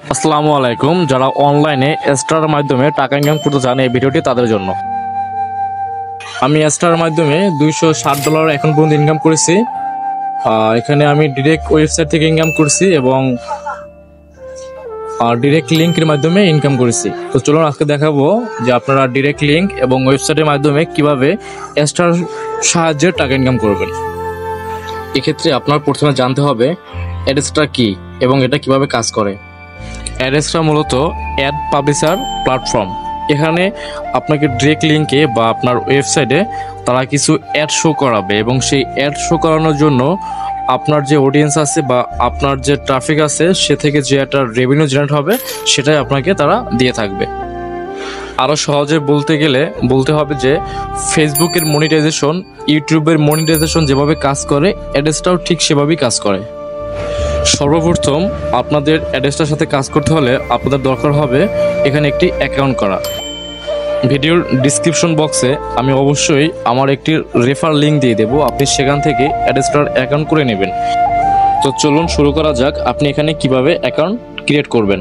আসসালামু আলাইকুম। যারা অনলাইনে স্টারের মাধ্যমে টাকা ইনকাম করতে চান, এই ভিডিওটি তাদের জন্য। আমি স্টারের মাধ্যমে $260 এখন পর্যন্ত ইনকাম করেছি। এখানে আমি ডিরেক্ট ওয়েবসাইট থেকে ইনকাম করছি এবং ডিরেক্ট লিঙ্কের মাধ্যমে ইনকাম করেছি। তো চলুন আজকে দেখাবো যে আপনারা ডিরেক্ট লিঙ্ক এবং ওয়েবসাইটের মাধ্যমে কিভাবে স্টার সাহায্যে টাকা ইনকাম করবেন। এক্ষেত্রে আপনার প্রথমে জানতে হবে অ্যাডস্টার কি এবং এটা কিভাবে কাজ করে। অ্যাডস্টার মূলত অ্যাড পাবলিশার প্ল্যাটফর্ম। এখানে আপনাকে ডিরেক্ট লিঙ্কে বা আপনার ওয়েবসাইটে তারা কিছু অ্যাড শো করাবে এবং সেই অ্যাড শো করানোর জন্য আপনার যে অডিয়েন্স আছে বা আপনার যে ট্রাফিক আছে সে থেকে যে একটা রেভিনিউ জেনারেট হবে সেটাই আপনাকে তারা দিয়ে থাকবে। আরও সহজে বলতে হবে যে ফেসবুকের মনিটাইজেশন, ইউটিউবের মনিটাইজেশন যেভাবে কাজ করে অ্যাডস্টারও ঠিক সেভাবেই কাজ করে। সর্বপ্রথম আপনাদের অ্যাড্রেসটার সাথে কাজ করতে হলে আপনাদের দরকার হবে এখানে একটি অ্যাকাউন্ট করা। ভিডিওর ডিসক্রিপশন বক্সে আমি অবশ্যই আমার একটি রেফার লিঙ্ক দিয়ে দেবো, আপনি সেখান থেকে অ্যাড্রেসটার অ্যাকাউন্ট করে নেবেন। তো চলুন শুরু করা যাক। আপনি এখানে কিভাবে অ্যাকাউন্ট ক্রিয়েট করবেন।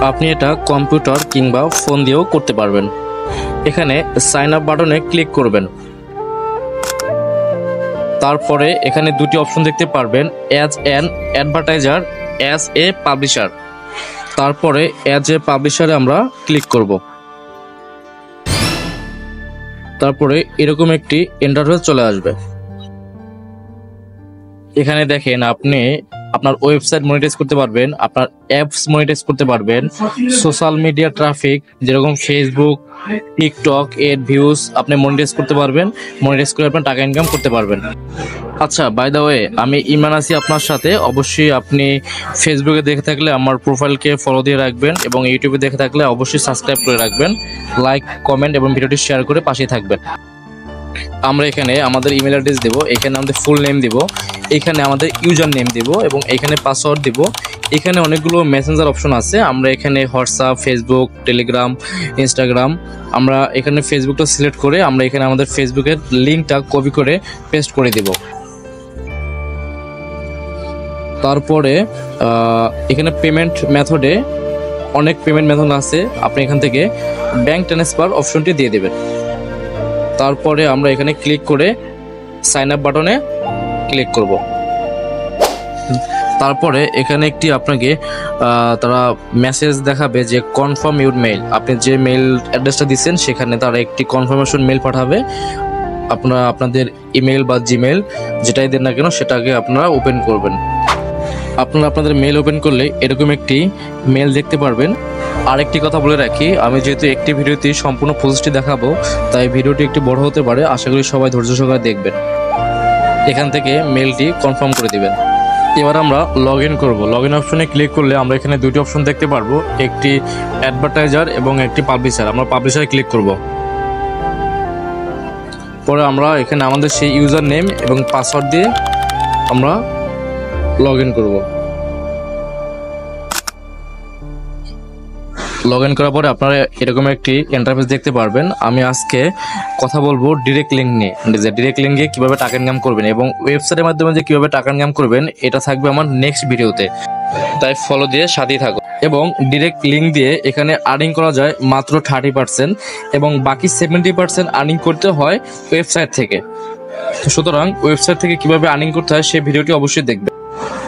আপনি এটা কম্পিউটার কিংবা ফোন দিয়েও করতে পারবেন। এখানে সাইন আপ বাটনে ক্লিক করবেন। তারপরে এখানে দুটি অপশন দেখতে পারবেন, as an advertiser, as a publisher. তারপরে অ্যাজ এ পাবলিশারে আমরা ক্লিক করব। তারপরে এরকম একটি ইন্টারফেস চলে আসবে। এখানে দেখেন আপনি আপনার ওয়েবসাইট মনিটাইজ করতে পারবেন, আপনার অ্যাপস মনিটাইজ করতে পারবেন, সোশ্যাল মিডিয়া ট্রাফিক যেরকম ফেসবুক, টিকটক এর ভিউজ আপনি মনিটাইজ করতে পারবেন। মনিটাইজ করে আপনার টাকা ইনকাম করতে পারবেন। আচ্ছা, বাই দ্য ওয়ে, আমি ইমান আছি আপনার সাথে। অবশ্যই আপনি ফেসবুকে দেখে থাকলে আমার প্রোফাইলকে ফলো দিয়ে রাখবেন এবং ইউটিউবে দেখে থাকলে অবশ্যই সাবস্ক্রাইব করে রাখবেন। লাইক, কমেন্ট এবং ভিডিওটি শেয়ার করে পাশেই থাকবেন। আমরা এখানে আমাদের ইমেল অ্যাড্রেস দেবো, এখানে আমাদের ফুল নেম দেবো, এখানে আমাদের ইউজার নেম দেবো এবং এখানে পাসওয়ার্ড দেবো। এখানে অনেকগুলো মেসেঞ্জার অপশন আছে। আমরা এখানে হোয়াটসঅ্যাপ, ফেসবুক, টেলিগ্রাম, ইনস্টাগ্রাম, আমরা এখানে ফেসবুকটা সিলেক্ট করে আমরা এখানে আমাদের ফেসবুকের লিঙ্কটা কপি করে পেস্ট করে দেব। তারপরে এখানে পেমেন্ট মেথডে অনেক পেমেন্ট মেথড আছে, আপনি এখান থেকে ব্যাংক ট্রান্সফার অপশনটি দিয়ে দেবেন। তারপরে আমরা এখানে ক্লিক করে সাইন আপ বাটনে ক্লিক করব। তারপরে এখানে একটি আপনাকে তারা মেসেজ দেখাবে যে কনফার্ম ইউর মেইল। আপনি যে মেইল অ্যাড্রেসটা দিচ্ছেন সেখানে তারা একটি কনফার্মেশন মেইল পাঠাবে। আপনারা আপনাদের ইমেল বা জিমেল যেটাই দেন না কেন সেটাকে আপনারা ওপেন করবেন। আপনারা আপনাদের মেইল ওপেন করলে এরকম একটি মেইল দেখতে পারবেন। আরেকটি কথা বলে রাখি, আমি যেহেতু একটি ভিডিওতে সম্পূর্ণ প্রসেসটি দেখাবো তাই ভিডিওটি একটু বড় হতে পারে, আশা করি সবাই ধৈর্য সহকারে দেখবেন। এখান থেকে মেইলটি কনফার্ম করে দিবেন। এবার আমরা লগ ইন করবো। লগ ইন অপশনে ক্লিক করলে আমরা এখানে দুটি অপশন দেখতে পারবো, একটি অ্যাডভার্টাইজার এবং একটি পাবলিশার। আমরা পাবলিশারে ক্লিক করব। পরে আমরা এখানে আমাদের সেই ইউজার নেম এবং পাসওয়ার্ড দিয়ে আমরা লগ ইন করবো। লগ ইন করার পরে আপনারা এরকম একটি ইন্টারফেস দেখতে পারবেন। আমি আজকে কথা বলবো ডিরেক্ট লিঙ্ক নিয়ে, যে ডিরেক্ট লিঙ্কে কীভাবে টাকা ইনকাম করবেন এবং ওয়েবসাইটের মাধ্যমে যে কীভাবে টাকা ইনকাম করবেন এটা থাকবে আমার নেক্সট ভিডিওতে, তাই ফলো দিয়ে সাথেই থাকো। এবং ডিরেক্ট লিঙ্ক দিয়ে এখানে আর্নিং করা যায় মাত্র 30% এবং বাকি 70% আর্নিং করতে হয় ওয়েবসাইট থেকে। সুতরাং ওয়েবসাইট থেকে কীভাবে আর্নিং করতে হয় সেই ভিডিওটি অবশ্যই দেখবেন।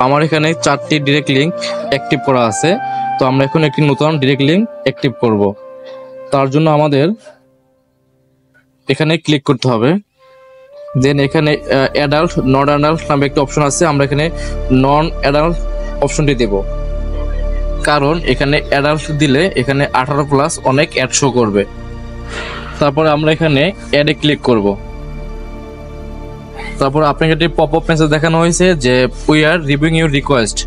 আমার এখানে 4টি ডিরেক্ট লিঙ্ক অ্যাক্টিভ করা আছে, তো আমরা এখন একটি নতুন ডিরেক্ট লিঙ্ক অ্যাক্টিভ করব। তার জন্য আমাদের এখানে ক্লিক করতে হবে। দেন এখানে অ্যাডাল্ট, নন অ্যাডাল্ট নামে একটি অপশন আছে, আমরা এখানে নন অ্যাডাল্ট অপশনটি দেব। কারণ এখানে অ্যাডাল্ট দিলে এখানে 18+ অনেক অ্যাড শো করবে। তারপরে আমরা এখানে অ্যাডে ক্লিক করব। তারপর আপনাকে একটি পপ আপ মেসেজ দেখানো হয়েছে যে we are reviewing your request.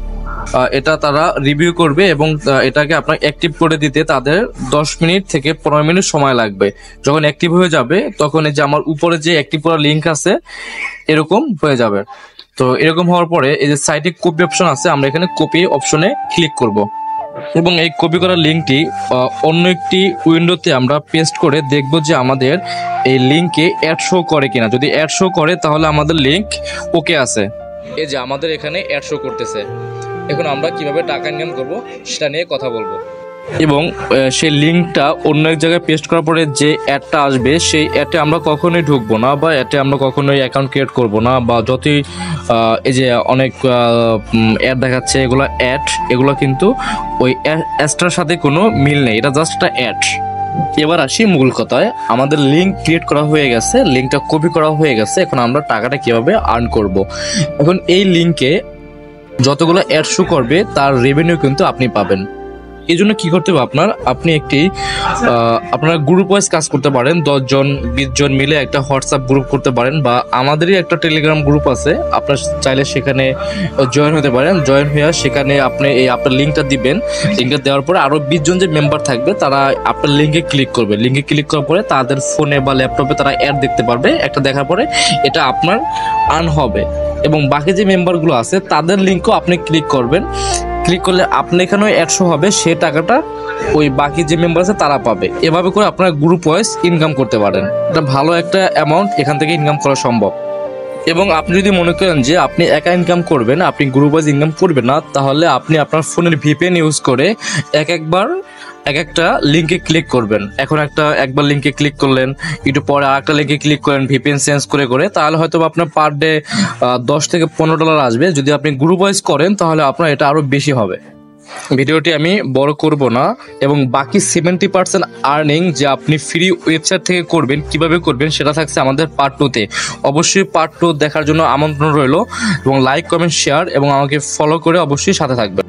এটা তারা রিভিউ করবে এবং এটাকে আপনার অ্যাক্টিভ করে দিতে তাদের 10 মিনিট থেকে 15 মিনিট সময় লাগবে। যখন অ্যাক্টিভ হয়ে যাবে তখন এই যে আমার উপরে যে অ্যাক্টিভ করা লিঙ্ক আছে এরকম হয়ে যাবে। তো এরকম হওয়ার পরে এই যে সাইটে কপি অপশন আছে, আমরা এখানে কপি অপশনে ক্লিক করব এবং এই কপি করা লিঙ্কটি অন্য একটি উইন্ডোতে আমরা পেস্ট করে দেখব যে আমাদের এই লিঙ্কে অ্যাড শো করে কিনা। যদি অ্যাড শো করে তাহলে আমাদের লিঙ্ক ওকে আছে। এই যে আমাদের এখানে অ্যাড শো করতেছে। এখন আমরা কিভাবে টাকা ইনকাম করব সেটা নিয়ে কথা বলবো। এবং সেই লিঙ্কটা অন্য এক জায়গায় পেস্ট করার পরে যে অ্যাডটা আসবে সেই অ্যাডে আমরা কখনোই ঢুকবো না, বা অ্যাডে আমরা কখনোই অ্যাকাউন্ট ক্রিয়েট করব না, বা যতই এই যে অনেক অ্যাড দেখাচ্ছে এগুলো অ্যাড, এগুলো কিন্তু ওই অ্যাডটার সাথে কোনো মিল নেই, এটা জাস্ট একটা অ্যাড। এবার আসি মূল কথায়, আমাদের লিঙ্ক ক্রিয়েট করা হয়ে গেছে, লিঙ্কটা কপি করা হয়ে গেছে, এখন আমরা টাকাটা কিভাবে আর্ন করব। এখন এই লিঙ্কে যতগুলো অ্যাড শো করবে তার রেভিনিউ কিন্তু আপনি পাবেন। এই জন্য কী করতে হবে আপনি একটি আপনারা গ্রুপ ওয়াইজ কাজ করতে পারেন, 10 জন 20 জন মিলে একটা হোয়াটসঅ্যাপ গ্রুপ করতে পারেন, বা আমাদেরই একটা টেলিগ্রাম গ্রুপ আছে, আপনার চাইলে সেখানে জয়েন হতে পারেন। জয়েন হয়ে সেখানে আপনি আপনার লিঙ্কটা দিবেন, লিঙ্কটা দেওয়ার পরে আরও 20 জন যে মেম্বার থাকবে তারা আপনার লিঙ্কে ক্লিক করবে, লিঙ্কে ক্লিক করার পরে তাদের ফোনে বা ল্যাপটপে তারা অ্যাড দেখতে পারবে, একটা দেখার পরে এটা আপনার আর্ন হবে। এবং বাকি যে মেম্বারগুলো আছে তাদের লিঙ্কও আপনি ক্লিক করবেন, ক্লিক করলে আপনি এখানেও 100 হবে, সে টাকাটা ওই বাকি যে মেম্বার আছে তারা পাবে। এভাবে করে আপনারা গ্রুপ ওয়াইজ ইনকাম করতে পারেন, এটা ভালো একটা অ্যামাউন্ট এখান থেকে ইনকাম করা সম্ভব। এবং আপনি যদি মনে করেন যে আপনি একা ইনকাম করবেন, আপনি গ্রুপ ওয়াইজ ইনকাম করবেন না, তাহলে আপনি আপনার ফোনের ভিপিএন ইউজ করে এক একটা লিঙ্কে ক্লিক করবেন। এখন একবার লিঙ্কে ক্লিক করলেন, একটু পরে আরেকটা লিঙ্কে ক্লিক করেন ভিপিএন চেঞ্জ করে, তাহলে হয়তো আপনার পার ডে $10 থেকে $15 আসবে। যদি আপনি গ্রুপ ওয়াইজ করেন তাহলে আপনার এটা আরও বেশি হবে। ভিডিওটি আমি বড় করব না, এবং বাকি 70% আর্নিং যে আপনি ফ্রি ওয়েবসাইট থেকে করবেন, কিভাবে করবেন সেটা থাকছে আমাদের পার্ট 2-তে। অবশ্যই পার্ট 2 দেখার জন্য আমন্ত্রণ রইল, এবং লাইক কমেন্ট শেয়ার এবং আমাকে ফলো করে অবশ্যই সাথে থাকবেন।